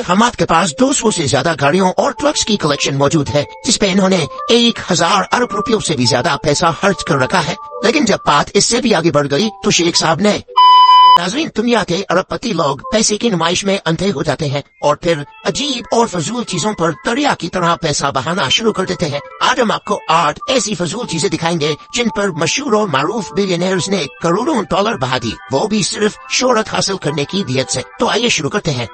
हमाद के पास 200 से ज्यादा गाड़ियों और ट्रक्स की कलेक्शन मौजूद है, जिसपे इन्होंने 1000 अरब रुपयों से भी ज्यादा पैसा खर्च कर रखा है। लेकिन जब बात इससे भी आगे बढ़ गई तो शेख साहब ने नाज़रीन, दुनिया के अरबपति लोग पैसे की नुमाइश में अंधे हो जाते हैं और फिर अजीब और फजूल चीजों पर दरिया की तरह पैसा बहाना शुरू कर देते हैं। आज हम आपको 8 ऐसी फजूल चीजें दिखाएंगे जिन पर मशहूर और मारूफ बिलियनियर्स ने करोड़ों डॉलर बहा दी, वो भी सिर्फ शोहरत हासिल करने की नीयत से। तो आइए शुरू करते हैं।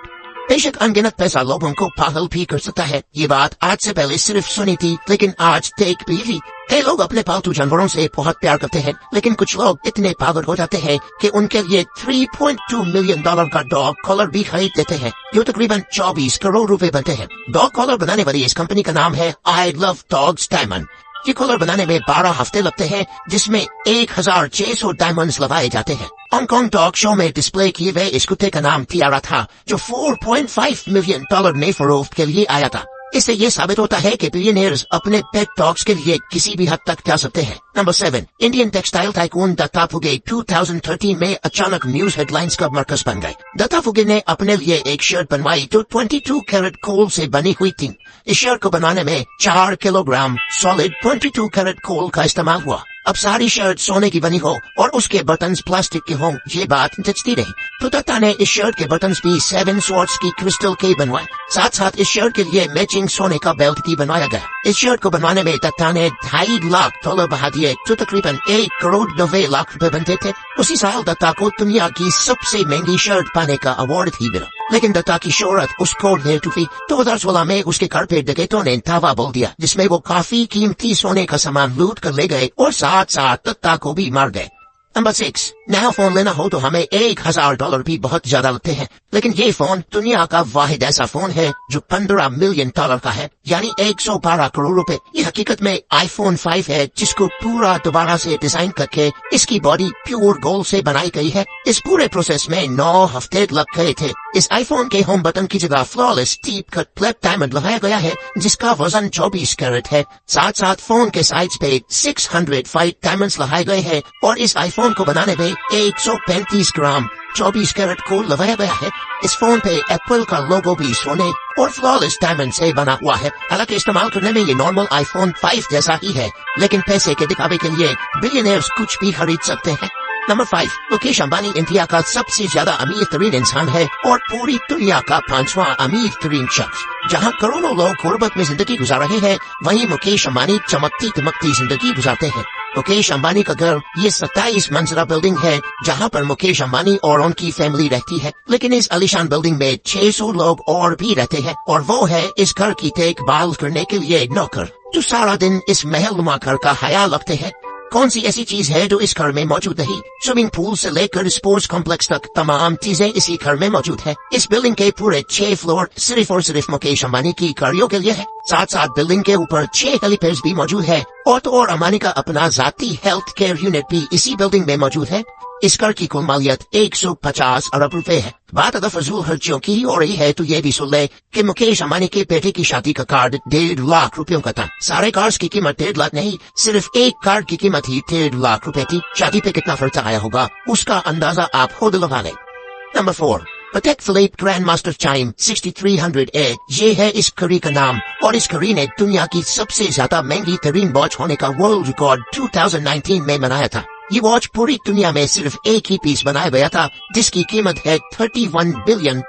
बेशक अनगिनत पैसा लोगों को पागल भी कर सकता है, ये बात आज से पहले सिर्फ सुनी थी, लेकिन आज देख भी ली। कई लोग अपने पालतू जानवरों से बहुत प्यार करते हैं, लेकिन कुछ लोग इतने पागल हो जाते हैं कि उनके लिए 3.2 मिलियन डॉलर का डॉग कॉलर भी खरीद देते हैं, जो तकरीबन 24 करोड़ रुपए बनते हैं। डॉग कॉलर बनाने वाली इस कंपनी का नाम है आई लव डॉग्स डायमंड। ये कॉलर बनाने में 12 हफ्ते लगते हैं, जिसमें 1600 डायमंड्स लगाए जाते हैं। हांगकांग डॉग शो में डिस्प्ले किए गए इस कुत्ते का नाम तियारा था, जो 4.5 मिलियन डॉलर में फरोख्त के लिए आया था। इससे ये साबित होता है कि बिलियनियर्स अपने पेट डॉग्स के लिए किसी भी हद तक जा सकते हैं। Number 7, Indian textile tycoon Datta Phuge 2013 में अचानक न्यूज हेडलाइंस का मरकज बन गए। दत्ता फुगे ने अपने लिए एक शर्ट बनवाई जो 22 कैरेट कोल से बनी हुई थी। इस शर्ट को बनाने में 4 किलोग्राम सॉलिड 22 कैरेट कोल का इस्तेमाल हुआ। अब सारी शर्ट सोने की बनी हो और उसके बटन्स प्लास्टिक के हों, ये बात जचती रही। तो दत्ता ने इस शर्ट के बटन्स भी 7 स्वॉर्ड्स की क्रिस्टल के बनवाए। साथ साथ इस शर्ट के लिए मैचिंग सोने का बेल्ट भी बनवाया गया। इस शर्ट को बनवाने में दत्ता ने $2.5 बहा दिए, जो तकरीबन 1.90 करोड़ बनते थे। उसी साल दत्ता को दुनिया की सबसे महंगी शर्ट पाने का अवार्ड भी मिला। लेकिन दत्ता की शोहरत उसको ले टूटी। 2016 में उसके घर पे डकैतों ने धावा बोल दिया, जिसमें वो काफी कीमती सोने का सामान लूट कर ले गए और साथ साथ दत्ता को भी मार गए। नंबर 6, नया फोन लेना हो तो हमें $1000 भी बहुत ज्यादा लगते हैं, लेकिन ये फोन दुनिया का वाहिद ऐसा फोन है जो $15 मिलियन का है, यानी 112 करोड़ रुपए। ये हकीकत में आईफोन 5 है, जिसको पूरा दोबारा से डिजाइन करके इसकी बॉडी प्योर गोल्ड से बनाई गई है। इस पूरे प्रोसेस में 9 हफ्ते लग गए थे। इस आईफोन के होम बटन की जगह flawless deep cut black diamond लगाया गया है, जिसका वजन 24 कैरेट है। साथ साथ फोन के साइड्स पे 605 डायमंड्स लगाए गए हैं और इस आईफोन को बनाने में 135 ग्राम 24 कैरेट को लगाया गया है। इस फोन पे एप्पल का लोगो भी सोने और फ्लॉलेस डायमंड से बना हुआ है। हालांकि इस्तेमाल करने में ये नॉर्मल आईफोन 5 जैसा ही है, लेकिन पैसे के दिखावे के लिए बिलियनियर्स कुछ भी खरीद सकते हैं। नंबर 5, मुकेश अंबानी इंडिया का सबसे ज्यादा अमीर तरीन इंसान है और पूरी दुनिया का 5वां अमीर तरीन शख्स। जहां करोड़ों लोग गुर्बत में जिंदगी गुजार रहे हैं, वहीं मुकेश अंबानी चमकती दमकती जिंदगी गुजारते हैं। मुकेश अंबानी का घर ये 27 मंजिला बिल्डिंग है, जहां पर मुकेश अंबानी और उनकी फैमिली रहती है। लेकिन इस आलीशान बिल्डिंग में 600 लोग और भी रहते हैं, और वो है इस घर की देखभाल करने के लिए नौकर, जो सारा दिन इस महलनुमा घर का ख्याल रखते हैं। कौन सी ऐसी चीज है जो इस घर में मौजूद नहीं? स्विमिंग पूल से लेकर स्पोर्ट्स कॉम्प्लेक्स तक तमाम चीजें इसी घर में मौजूद है। इस बिल्डिंग के पूरे 6 फ्लोर सिर्फ और सिर्फ मुकेश अंबानी की गाड़ियों के लिए है। साथ साथ बिल्डिंग के ऊपर 6 हेलीपैड्स भी मौजूद है। ऑटो और अंबानी का अपना जाती हेल्थ केयर यूनिट भी इसी बिल्डिंग में मौजूद है। इस घर की कुल मालियत 150 अरब रुपए है। बात अगर फजूल खर्चियों की हो रही है तो ये भी सुन ले कि मुकेश अंबानी के बेटे की शादी का कार्ड 1.5 लाख रुपयों का था। सारे कार्ड्स की कीमत 1.5 लाख नहीं, सिर्फ एक कार्ड की कीमत ही 1.5 लाख रुपए थी। शादी पे कितना खर्चा आया होगा, उसका अंदाजा आप खुद लगा लें। Number 4, Patek Philippe Grandmaster Chime 6300A, ये है इस घड़ी का नाम, और इस घड़ी ने दुनिया की सबसे ज्यादा महंगी तरीन वॉच होने का वर्ल्ड रिकॉर्ड 2019 में बनाया था। ये वॉच पूरी दुनिया में सिर्फ एक ही पीस बनाया गया था, जिसकी कीमत है $31 बिलियन।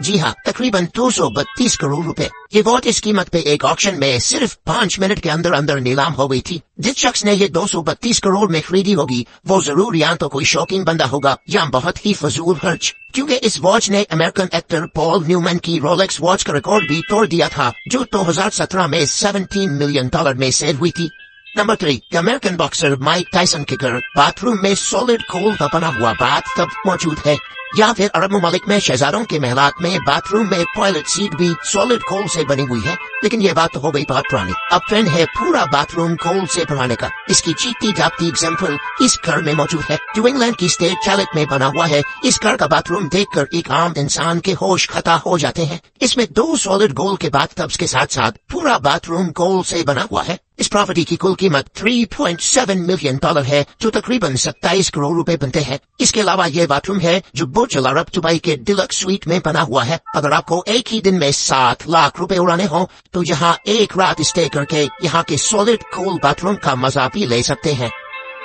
जी हाँ, तकरीबन 232 करोड़ रुपए। ये वॉच इस कीमत पे एक ऑक्शन में सिर्फ 5 मिनट के अंदर अंदर नीलाम हो गई थी। जिस शख्स ने ये 232 करोड़ में खरीदी होगी, वो जरूर या तो कोई शौकीन बंदा होगा या बहुत ही फजूल खर्च, क्योंकि इस वॉच ने अमेरिकन एक्टर पॉल न्यूमैन की रोलेक्स वॉच का रिकॉर्ड भी तोड़ दिया था, जो 2017 में $17 मिलियन में सेल हुई थी। Number 3, American boxer Mike Tyson के घर बाथरूम में सॉलिड कोल का बना हुआ बाथटब मौजूद है। या फिर अरब ममालिक में शहजादों के महलात में बाथरूम में टॉयलेट सीट भी सॉलिड कोल से बनी हुई है। लेकिन ये बात तो हो गई बहुत पुरानी। अब ट्रेंड है पूरा बाथरूम कोल से बनाने का। इसकी चीटी जापती एग्जाम्पल इस घर में मौजूद है, जो इंग्लैंड की स्टेट चैलेट में बना हुआ है। इस घर का बाथरूम देखकर एक आम इंसान के होश खता हो जाते हैं। इसमें 2 सॉलिड गोल के बाथटब्स के साथ साथ पूरा बाथरूम कोल से बना हुआ है। इस प्रॉपर्टी की कुल कीमत $3.7 मिलियन है, जो तकरीबन 27 करोड़ रुपए बनते हैं। इसके अलावा ये बाथरूम है जो बुर्ज अल अरब दुबई के डिलक्स स्वीट में बना हुआ है। अगर आपको एक ही दिन में 7 लाख रुपए उड़ाने हो तो यहाँ एक रात स्टे करके यहाँ के सॉलिड कूल बाथरूम का मजा भी ले सकते हैं।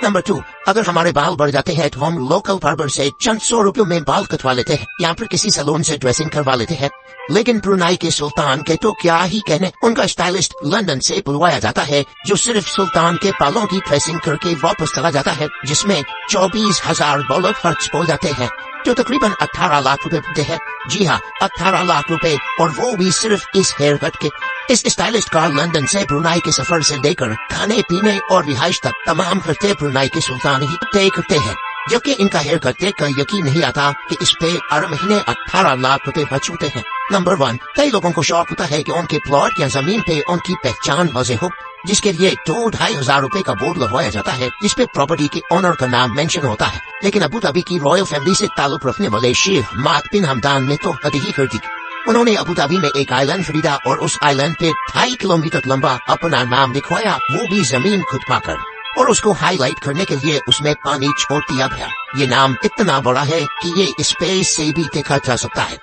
नंबर 2, अगर हमारे बाल बढ़ जाते हैं तो हम लोकल बार्बर से चंद 100 रुपयों में बाल कटवा लेते हैं या फिर किसी सैलून से ड्रेसिंग करवा लेते हैं। लेकिन ब्रुनाई के सुल्तान के तो क्या ही कहने, उनका स्टाइलिस्ट लंदन से बुलवाया जाता है जो सिर्फ सुल्तान के बालों की ड्रेसिंग करके वापस चला जाता है, जिसमें 24,000 डॉलर खर्च हो जाते हैं, जो तकरीबन 18 लाख रुपए बनते हैं। जी हाँ, 18 लाख रुपए, और वो भी सिर्फ इस हेयर कट के। इस स्टाइलिस्ट का लंदन से ब्रुनाई के सफर से लेकर खाने पीने और रिहाइश तक तमाम खर्चे ब्रुनाई के सुल्तान ही तय करते हैं, जबकि इनका हेयर कट देखकर यकीन नहीं आता कि इस पे हर महीने 18 लाख रुपए बच चुके हैं। नंबर 1, कई लोगों को शौक होता है कि उनके प्लॉट या जमीन पे उनकी पहचान वाज़ेह हो, जिसके लिए 2-2.5 हजार रुपए का बोर्ड लगवाया जाता है जिसपे प्रॉपर्टी के ओनर का नाम मेंशन होता है। लेकिन अबू धाबी की रॉयल फैमिली से ताल्लुक रखने वाले शेख हमाद बिन हमदान ने तो हद ही कर दी। उन्होंने अबू धाबी में एक आइलैंड खरीदा और उस आइलैंड पे 2.5 किलोमीटर लंबा अपना नाम लिखवाया, वो भी जमीन खुद पाकर, और उसको हाईलाइट करने के लिए उसमें पानी छोड़ दिया गया। ये नाम इतना बड़ा है कि ये स्पेस से भी देखा जा सकता है।